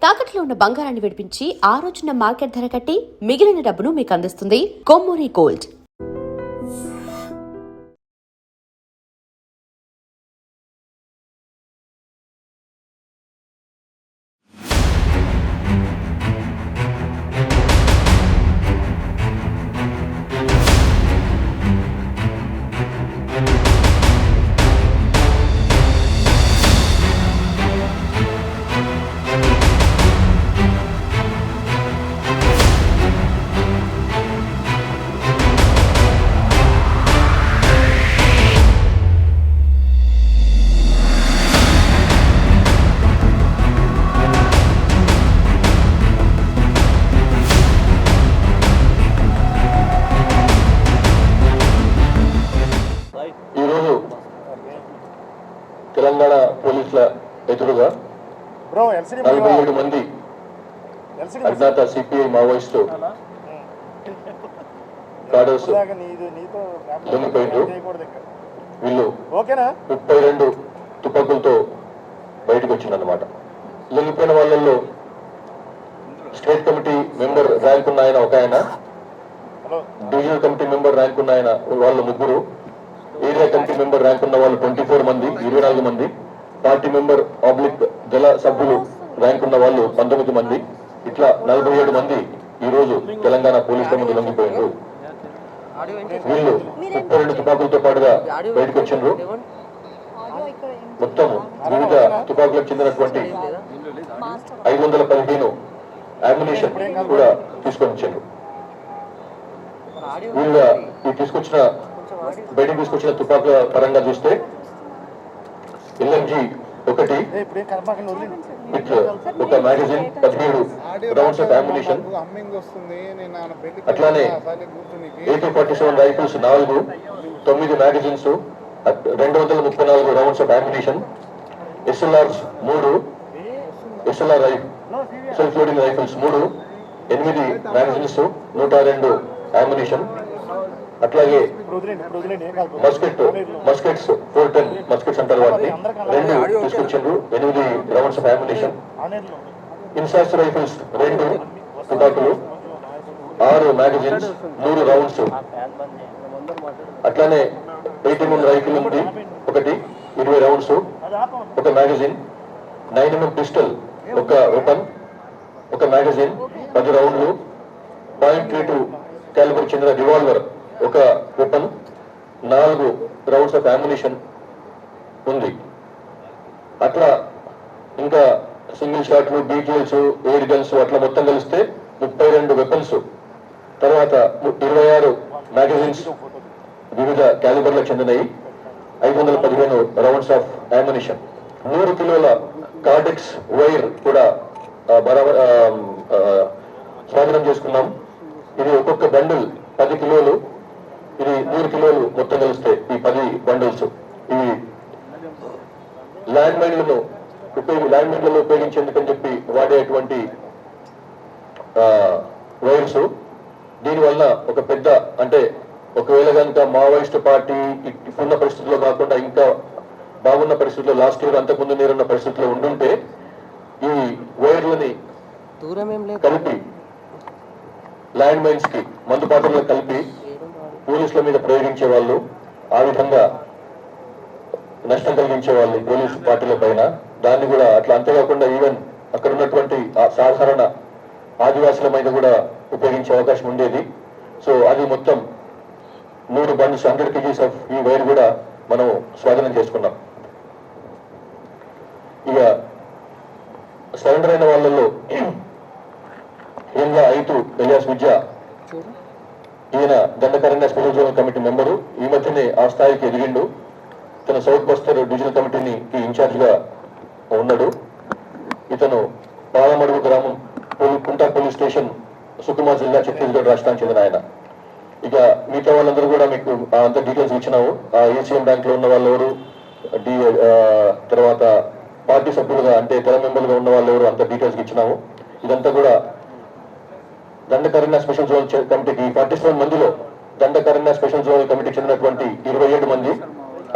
తాకట్లో ఉన్న బంగారాన్ని విడిపించి ఆ రోజున మార్కెట్ ధర కట్టి మిగిలిన డబ్బును మీకు అందిస్తుంది కొమ్మూరి గోల్డ్. తెలంగాణ పోలీసుల ఎదురుగా 47 మంది అజ్ఞాత సిపిఐ మావోయిస్టు కాడర్స్ లొంగిపోయిండ్రు. వీళ్ళు 32 తుపాకులతో బయటకు వచ్చిందన్నమాట. లొంగిపోయిన వాళ్ళల్లో స్టేట్ కమిటీ మెంబర్ ర్యాంక్ ఉన్న ఆయన ఒక ఆయన, డివిజనల్ కమిటీ మెంబర్ ర్యాంక్ ఉన్న ఆయన వాళ్ళు 3, ఏరియా కమిటీ మెంబర్ ర్యాంక్ ఉన్న వాళ్ళు 24 మంది, 24 మంది, పార్టీ మెంబర్ ఆబ్లిక్ దళ సభ్యులు ర్యాంక్ ఉన్న వాళ్ళు 19 మంది, ఇట్లా 47 మంది ఈ రోజు తెలంగాణ పోలీసుల ముందు లొంగిపోయారు. వీళ్ళు 32 తుపాకులతో పాటుగా బయటకు వచ్చిండ్రు. మొత్తం వివిధ తుపాకులకు చెందినటువంటి 515 అమ్యునిషన్ కూడా తీసుకొని వచ్చారు. వీళ్ళ బయటకు తీసుకొచ్చిన తుపాకుల పరంగా చూస్తే LMG 1 ఒక మ్యాగజైన్, 17 రౌండ్స్ ఆఫ్ అమ్యునిషన్, అట్లానే AK-47 rifles 4, 9 magazines, 234 rounds of ammunition, SLRs 3, SLR self loading rifles 3, 8 magazines, 102 ammunition, అట్లాగే మస్కెట్స్ 410 మస్కెట్స్ అంటారు వాటిని 2 తీసుకొచ్చిండ్రు, 8 rounds of ammunition, INSAS rifles 2 తుపాకులు, 6 మ్యాగజైన్స్, 3 రౌండ్స్, అట్లానే 80mm రైఫిల్ ఉంది 1, 20 రౌండ్స్, ఒక మ్యాగజైన్, 9mm పిస్టల్ ఒక వెపన్, ఒక మ్యాగజైన్, 10 రౌండ్లు, .32 క్యాలిబర్ చెందిన రివాల్వర్ ఒక వెపన్, 4 రౌండ్స్ ఆఫ్ అమ్యునిషన్ ఉంది. అట్లా ఇంకా సింగిల్ షాట్లు, BTLs, ఎయిర్ గన్స్ అట్లా మొత్తం కలిస్తే 32 వెపన్స్, తర్వాత 26 మ్యాగజైన్స్ వివిధ క్యాలిబర్లకు చెందినవి, 515 రౌండ్స్ ఆఫ్ అమ్యునిషన్, 100 కిలోల కార్డెక్స్ వైర్ కూడా స్వాధీనం చేసుకున్నాం. ఇది ఒక్కొక్క బండిల్ 10 కిలోలు, ఇది 100 కిలోలు మొత్తం కలిస్తే ఈ 10 బండిల్స్. ఇవి ల్యాండ్ మైన్లలో ఉపయోగించేందుకని చెప్పి వాడేటువంటి వైర్స్. దీనివల్ల ఒక పెద్ద అంటే ఒకవేళ కనుక మావోయిస్ట్ పార్టీ ఉన్న పరిస్థితుల్లో కాకుండా ఇంకా బాగున్న పరిస్థితుల్లో, లాస్ట్ ఇయర్ అంతకుముందు నీరున్న పరిస్థితుల్లో ఉండుంటే ఈ వైర్లని కలిపి ల్యాండ్ మైన్స్ కి మందు పాత్రలకు కలిపి పోలీసుల మీద ప్రయోగించే వాళ్ళు, ఆ విధంగా నష్టం కలిగించే వాళ్ళు పోలీసు పార్టీల పైన. దాన్ని కూడా అట్లా అంతేకాకుండా ఈవెన్ అక్కడ ఉన్నటువంటి సాధారణ ఆదివాసుల మీద కూడా ఉపయోగించే అవకాశం ఉండేది. సో అది మొత్తం 3 బండ్స్ 100 kgs ఆఫ్ ఈ వైర్ కూడా మనం స్వాధీనం చేసుకున్నాం. ఇక సరెండర్ అయిన వాళ్ళలో ఏంగా 5 ఎలియాస్ విద్య, ఈయన Dandakaranya special zonal committee member, ఈ మధ్యనే ఆ స్థాయికి ఎదిగిండు. ఇతను సౌత్ బస్తర్ డివిజనల్ కమిటీని ఇన్ఛార్జ్ గా ఉన్నాడు. ఇతను పాలమడుగు గ్రామం కుంటా పోలీస్ స్టేషన్, సుకుమా జిల్లా, ఛత్తీస్గఢ్ రాష్ట్రానికి చెందిన ఆయన. ఇక మిగతా వాళ్ళందరూ కూడా మీకు అంత డీటెయిల్స్ ఇచ్చినాము. ACM బ్యాంక్ లో ఉన్న వాళ్ళు ఎవరు, తర్వాత పార్టీ సభ్యులుగా అంటే తెర మెంబర్లుగా ఉన్న వాళ్ళు ఎవరు, అంత డీటెయిల్స్ ఇచ్చినాము. ఇదంతా కూడా దండకారణ్య స్పెషల్ జోనల్ కమిటీకి 47 మందిలో దండకారణ్య స్పెషల్ జోనల్ కమిటీకి చెందినటువంటి 27 మంది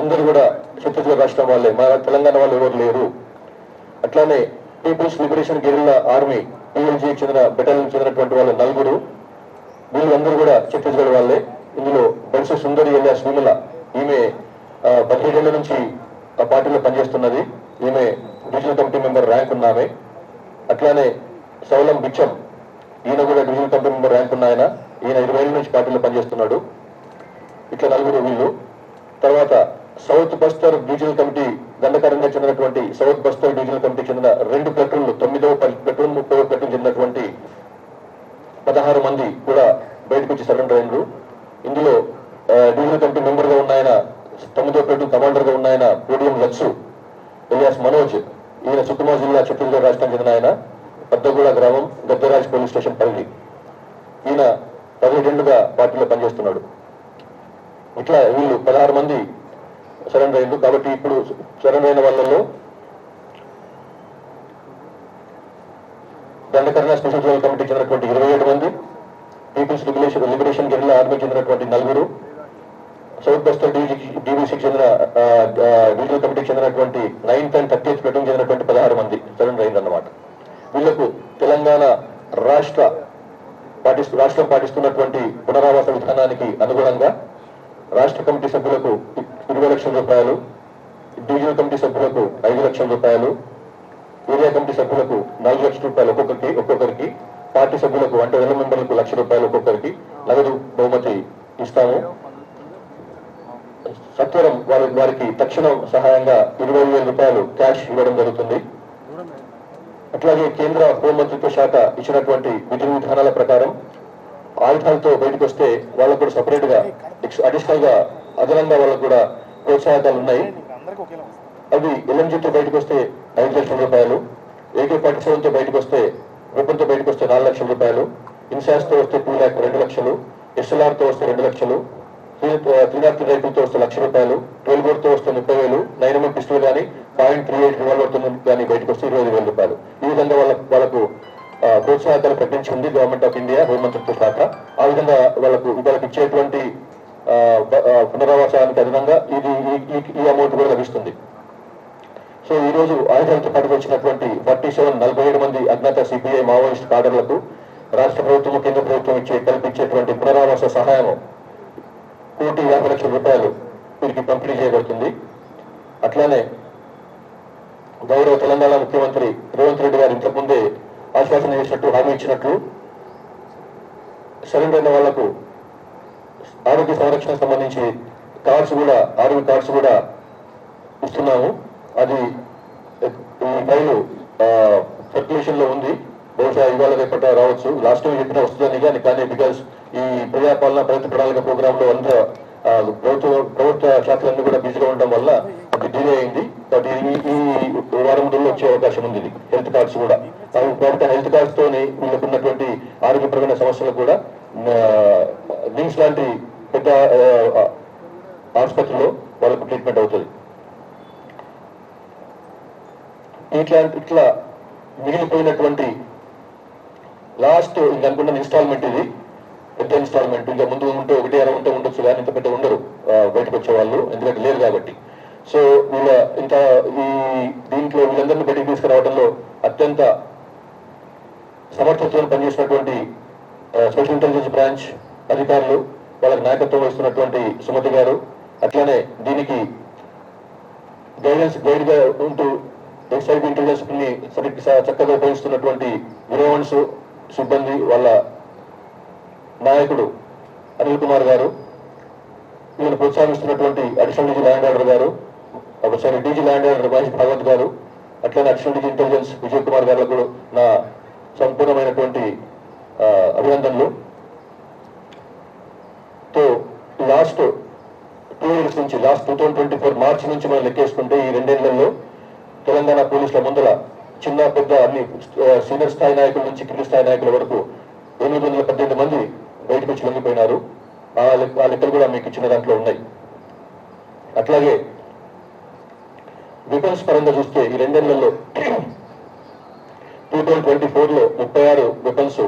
అందరూ కూడా ఛత్తీస్గఢ్ రాష్ట్రం వాళ్ళే, మన తెలంగాణ వాళ్ళు ఎవరు లేరు. అట్లానే peoples liberation guerrilla army PLG చెందిన బెటాలియన్ చెందినటువంటి వాళ్ళ 4. వీళ్ళందరూ కూడా ఛత్తీస్గఢ్ వాళ్ళే. ఇందులో బెల్స సుందరి ఎలియాస్ విమల, ఈమె 17 ఏళ్ల నుంచి ఆ పార్టీలో పనిచేస్తున్నది. ఈమె డివిజనల్ కమిటీ మెంబర్ ర్యాంక్ ఉన్నామే. అట్లానే సౌలం బిచ్చం, ఈయన కూడా డివిజనల్ కమిటీ మెంబర్ ర్యాంక్ ఉన్న ఆయన. ఈయన 20 ఏళ్ళ నుంచి పార్టీలో పనిచేస్తున్నాడు. ఇట్లా 4 వీళ్ళు. తర్వాత సౌత్ బస్తర్ డివిజనల్ కమిటీ దండకారంగా చెందినటువంటి సౌత్ బస్తర్ డివిజనల్ కమిటీ చెందిన 2 ప్లటూన్లు, 9వ ప్లటూన్ 30వ ప్లటూన్ చెందినటువంటి 16 మంది కూడా బయటకు వచ్చి సరెండర్ అయినరు. ఇందులో డివిజనల్ కమిటీ మెంబర్ గా ఉన్న ఆయన, 9వ ప్లటూన్ కమాండర్ గా ఉన్న ఆయన పోడియం లక్సు ఎలియాస్ మనోజ్, ఈయన సుకుమా జిల్లా ఛత్తీస్గఢ్ రాష్ట్రానికి చెందిన ఆయన, పెద్దగూడ గ్రామం, గద్దరాజ్ పోలీస్ స్టేషన్ పరిధి. ఈయన 17 ఏళ్లుగా పార్టీలో పనిచేస్తున్నాడు. ఇట్లా వీళ్ళు 16 మంది సరెండర్ అయింది. కాబట్టి ఇప్పుడు సరెండర్ అయిన వాళ్ళలో దండకరణ స్పెషల్ జోనల్ కమిటీ చెందినటువంటి 27 మంది, పీపుల్స్ లిబరేషన్ గెరిల్లా ఆర్మీ చెందినటువంటి 4, సౌత్ బస్తర్ DVCకి చెందిన డివిజనల్ కమిటీకి చెందినటువంటి 9th and 30th ప్లటూన్ చెందినటువంటి 16 మంది సరెండర్ అయిందన్నమాట. వీళ్లకు తెలంగాణ రాష్ట్రం పాటిస్తున్నటువంటి పునరావాస విధానానికి అనుగుణంగా రాష్ట్ర కమిటీ సభ్యులకు 20 లక్షల రూపాయలు, డివిజనల్ కమిటీ సభ్యులకు 5 లక్షల రూపాయలు, ఏరియా కమిటీ సభ్యులకు 4 లక్షల రూపాయలు ఒక్కొక్కరికి, పార్టీ సభ్యులకు అంటే 2 మెంబర్లకు 1 లక్ష రూపాయలు ఒక్కొక్కరికి నగదు బహుమతి ఇస్తాము. సత్వరం వారికి తక్షణం సహాయంగా 20,000 రూపాయలు క్యాష్ ఇవ్వడం జరుగుతుంది. అట్లాగే కేంద్ర హోంమంత్రిత్వ శాఖ ఇచ్చినటువంటి విధి విధానాల ప్రకారం ఆయుధాలతో బయటకు వస్తే వాళ్ళకు కూడా సపరేట్ గా అడిషనల్ గా అదనంగా వాళ్ళకు కూడా ప్రోత్సాహకాలు ఉన్నాయి. అవి LMGతో బయటకు వస్తే 5 లక్షల రూపాయలు, AK-47తో బయటకు వస్తే, వెపన్తో బయటకు వస్తే 4 లక్షల రూపాయలు, ఇన్సాస్తో వస్తే 2 లక్షలు, SLRతో వస్తే 2 లక్షలు, 303 రైఫిల్తో వస్తే 1 లక్ష రూపాయలు, 12 బోర్డ్తో వస్తే 30,000, 9mm పిస్టల్ కానీ .38 రివాల్వర్తో కానీ బయటకు వస్తే 25,000 రూపాయలు. ఈ విధంగా వాళ్ళకు ప్రోత్సాహకాలు ప్రకటించింది గవర్నమెంట్ ఆఫ్ ఇండియా హోంమంత్రిత్వ శాఖ. ఆ విధంగా వాళ్ళకు ఇచ్చేటువంటి పునరావాసానికి అదనంగా ఈ అమౌంట్ కూడా లభిస్తుంది. సో ఈ రోజు ఆయుధాలతో పాటు వచ్చినటువంటి 47 మంది అజ్ఞాత CPI మావోయిస్ట్ కాడర్లకు రాష్ట్ర ప్రభుత్వం, కేంద్ర ప్రభుత్వం కల్పించేటువంటి పునరావాస సహాయం 1,50 లక్షల రూపాయలు వీరికి పంపిణీ చేయబడుతుంది. అట్లానే గౌరవ తెలంగాణ ముఖ్యమంత్రి రేవంత్ రెడ్డి గారు ఇంతకుముందే ఆశ్వాసన చేసినట్టు, హామీ ఇచ్చినట్లు సరెండర్ అయిన వాళ్లకు ఆరోగ్య సంరక్షణ సంబంధించి ఆరోగ్య కార్డ్స్ కూడా ఇస్తున్నాము. అది ఈ ఫైలు సర్క్యులేషన్ లో ఉంది. బహుశా ఇవాళ రేపట రావచ్చు. లాస్ట్ టైం చెప్పిన వస్తుందని కానీ బికాస్ ఈ ప్రజాపాలన ప్రగతి ప్రణాళిక ప్రోగ్రామ్ లో అంతా ప్రభుత్వ శాఖలన్నీ కూడా బిజీగా ఉండడం వల్ల అది డిలే అయింది. బట్ ఈ వారం రోజుల్లో వచ్చే అవకాశం ఉంది. హెల్త్ కార్డ్స్ కూడా కాబట్టి హెల్త్ కార్డ్స్ తోని వీళ్ళకు ఉన్నటువంటి ఆరోగ్యపరమైన సమస్యలు కూడా నిమ్స్ లాంటి పెద్ద ఆసుపత్రిలో వాళ్ళకు ట్రీట్మెంట్ అవుతుంది. ఇట్లా మిగిలిపోయినటువంటి లాస్ట్ ఇంకనుకున్న ఇన్స్టాల్మెంట్, ఇది పెద్ద ఇన్స్టాల్మెంట్. ఇంకా ముందు ఉంటే 1 ఉండొచ్చు కానీ ఇంత పెద్ద ఉండరు బయటకు వచ్చే వాళ్ళు, ఎందుకంటే లేరు కాబట్టి. సో దీంట్లో వీళ్ళందరినీ బయటకు తీసుకురావడంలో అత్యంత సమర్థతతో పనిచేసినటువంటి స్పెషల్ ఇంటెలిజెన్స్ బ్రాంచ్ అధికారులు, వాళ్ళకి నాయకత్వం వహిస్తున్నటువంటి సుమతి గారు, అట్లానే దీనికి గైడ్ గా ఉంటూ SIB ఇంటెలిజెన్స్ ని చక్కగా ఉపయోగిస్తున్నటువంటి విరోవన్స్ సిబ్బంది, వాళ్ళ నాయకుడు అనిల్ కుమార్ గారు, వీళ్ళని ప్రోత్సహిస్తున్నటువంటి అడిషనల్ DG ల్యాండ్ ఆర్డర్ గారు, ఒకసారి DG land order Mahesh Bhagwat గారు, అట్లనే additional DG intelligence Vijay Kumar గారికి నా సంపూర్ణమైనటువంటి అభినందనలు. తో లాస్ట్ 2 years నుంచి, లాస్ట్ 2024 మార్చి నుంచి మనం లెక్కేసుకుంటే ఈ 2 ఏళ్లలో తెలంగాణ పోలీసుల ముందర చిన్న పెద్ద అన్ని సీనియర్ స్థాయి నాయకుల నుంచి కింది స్థాయి నాయకుల వరకు 818 మంది బయటకు వచ్చి లొంగిపోయినారు. ఆ లెక్కలు కూడా మీకు ఇచ్చిన దాంట్లో ఉన్నాయి. అట్లాగే వెపన్స్ పరంగా చూస్తే ఈ 2 ఏళ్లలో 2024లో 36 వెపన్స్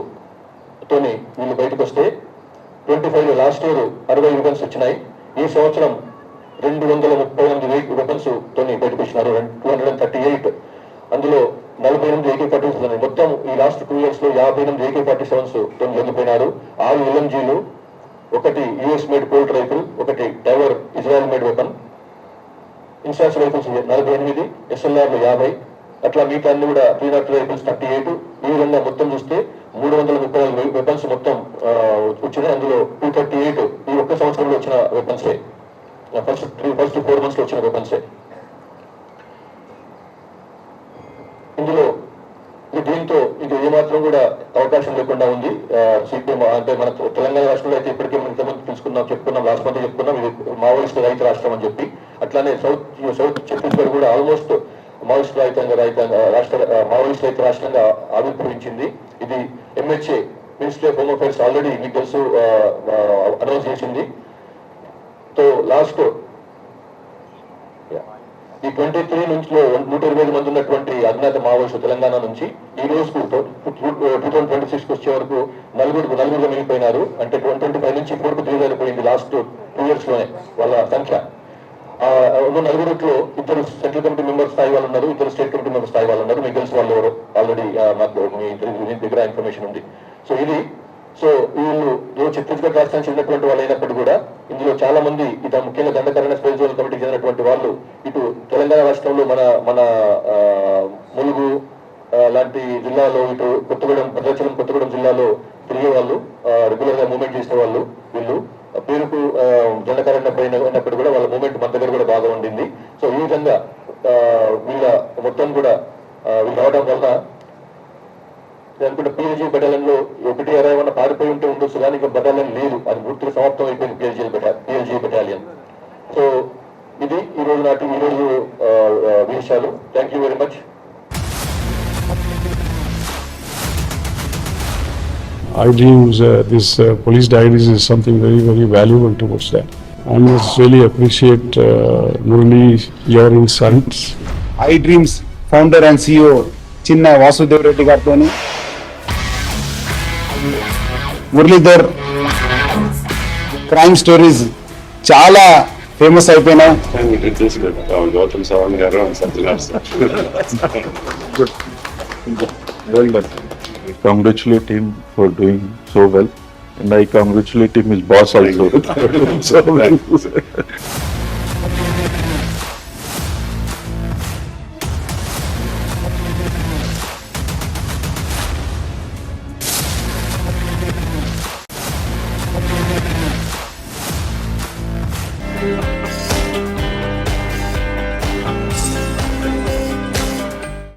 తోని వీళ్ళు బయటకు వస్తే 25లో లాస్ట్ ఇయర్ 60 వెపన్స్ వచ్చినాయి. ఈ సంవత్సరం 238 వెపన్స్ తోని బయటకు వచ్చినారు. 238 అందులో 48 AK-47 ఉన్నాయి. మొత్తం ఈ లాస్ట్ 2 years లో 58 AK-47s తో లొంగిపోయినారు. 6 LMGలు, ఒకటి US మేడ్ కోల్ట్ రైఫిల్, ఒకటి Tavor Israel made weapon, INSAS rifles 48, SLRలు 50, అట్లా మిగతా అన్ని కూడా 302 రైఫిల్స్ 38. ఈ విధంగా మొత్తం చూస్తే 334 వెపన్స్ మొత్తం వచ్చినాయి. అందులో 238 ఈ ఒక్క సంవత్సరంలో వచ్చిన వెపన్సే, ఫస్ట్ 4 months లో వచ్చిన వెపన్సే. ఇందులో దీంతో ఇది ఏమాత్రం కూడా అవకాశం లేకుండా ఉంది. సిపిఎం అంటే మన తెలంగాణ రాష్ట్రంలో అయితే ఇప్పటికే మనం ఇంతకుముందు చెప్పుకున్నాం లాస్ట్ మంత్ చెప్పుకున్నాం, ఇది మావోయిస్ట్ రహిత రాష్ట్రం అని చెప్పి. అట్లానే సౌత్ ఛత్తీస్గఢ్ కూడా ఆల్మోస్ట్ మావోయిస్ట్ మావోయిస్ట్ రహిత రాష్ట్రంగా ఆవిర్భవించింది. ఇది MHA ministry of home affairs already మీకు తెలుసు అనౌన్స్ చేసింది. సో లాస్ట్ ఈ 23 నుంచి 125 మంది ఉన్నటువంటి అజ్ఞాత మావోయిస్టులు తెలంగాణ నుంచి ఈ రోజుకు 2026 వచ్చే వరకు నలుగురుగా మిగిలిపోయినారు. అంటే 2025 నుంచి 4కు దిగజారిపోయింది లాస్ట్ 2 years లోనే వాళ్ళ సంఖ్య. నలుగురిలో 2 సెంట్రల్ కమిటీ మెంబర్ స్థాయి వాళ్ళు ఉన్నారు, 2 స్టేట్ కమిటీ మెంబర్ స్థాయి వాళ్ళు ఉన్నారు. మీకు తెలిసి వాళ్ళు ఎవరు ఆల్రెడీ మాకు మీ దగ్గర ఇన్ఫర్మేషన్ ఉంది. సో వీళ్ళు ఛత్తీస్గఢ్ రాష్ట్రానికి చెందినటువంటి వాళ్ళు అయినప్పుడు కూడా ఇందులో చాలా మంది ముఖ్యంగా దండకారణ్య స్పెషల్ జోన్ కమిటీకి చెందినటువంటి వాళ్ళు ఇటు తెలంగాణ రాష్ట్రంలో మన ములుగు లాంటి జిల్లాలో, ఇటు కొత్తగూడెం జిల్లాలో తిరిగే వాళ్ళు, రెగ్యులర్ గా మూవ్మెంట్ చేసే వాళ్ళు. వీళ్ళు పేరుకు దండకారణ్య పైన ఉన్నప్పుడు కూడా వాళ్ళ మూవ్మెంట్ మన దగ్గర కూడా బాగా ఉండింది. సో ఈ విధంగా వీళ్ళ మొత్తం కూడా వీళ్ళు రావడం వల్ల అనుకుంటే PLG బెటాలియన్లో 1 పారిపోయి ఉంటే ఉండొచ్చు, కానీ ఇంకా బెటాలియన్ లేదు, అది పూర్తిగా సమాప్తం అయిపోయింది PLG బెటాలియన్. సో ఇది ఈ రోజు విషయాలు. Thank you very much. iDreams, this police diaries is something very, very valuable towards that. I must really appreciate Murali, your insights. iDreams founder and CEO Chinna Vasudev Reddy గారితోని Muralidhar crime stories చాలా famous అయిపోయినాయి. Gautam Savan garu and Satyanar sir. Good. Well done. I congratulate him for doing so well, and I congratulate him his boss also. So well.